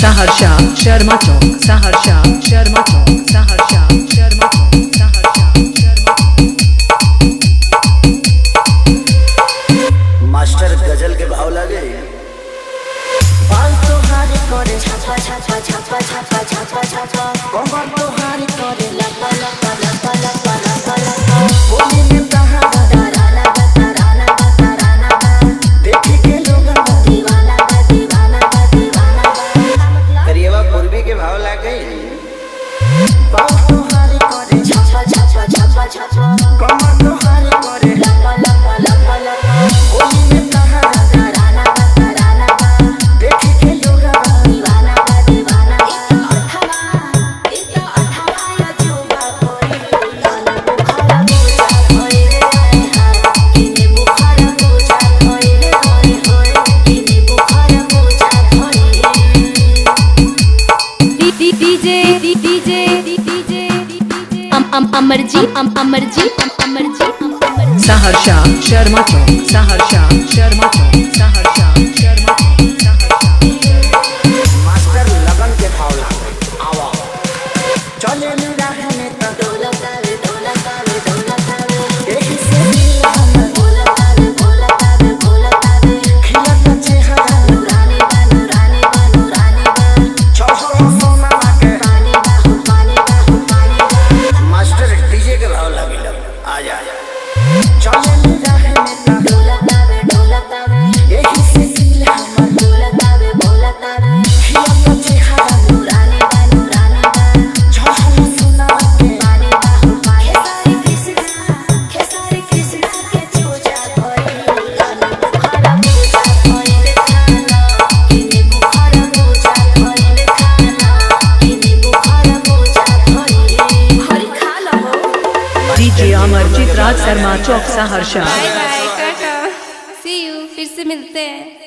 सहरसा शर्मा चौक, सहरसा शर्मा चौक, सहरसा शर्मा चौक, सहरसा शर्मा चौक। Master ghazal के भाव लगे बाल तोहारी करे छापा छापा छापा छापा छापा छापा कमर तोहारी करे लपा लपा लपा लपा लपा लपा बोली में तहारा डराना डराना डराना देखी के लोग दीवाना दीवाना दीवाना। करिएवा पूर्वी के भाव लगे बाल तोहारी करे छापा छापा छापा छापा कमर तोहारी करे लपा लपा लपा लपा बोली में तहारा डराना डराना देखी के लोग दीवाना दीवाना। इतना अठावा या चुबा कोई गाना बुखारा पूजा होए आए हाय इने बुखारा पूजा होए होए होए इने बुखारा पूजा होए। डीजे अमरजीत सहरसा शर्मा चौक, सहरसा शर्मा चौक, सहरसा शर्मा चौक, सहरसा। मास्टर लगन के भाव लगे आवा चले निराहने तो डोलतावे डोलतावे डोलतावे एही से दिल हम बोलतावे बोलतावे बोलतावे खिलत चेहरा नूरानी बा नूरानी बा नूरानी बा छौसो सोना के पानी बा हो पानी बा हो पानी बा। मास्टर डीजे के भाव लगे आ जा चले निराहने तो डोलतावे डोलतावे एही से दिल हम बोलतावे बोलतावे खिलत चेहरा नूरानी बा नूरानी बा छौसो सोना के पानी बा हो पानी बा। खेसारी कृष्णा के चूजा भइल गाना बुखारा पूजा भइल खाना इने बुखारा पूजा भइल खाना इने बुखारा पूजा भइल हरि खाना हो। DJ Amarjeet Raj Sharma Chowk, Saharsa. Bye bye tata see you, फिर से मिलते हैं।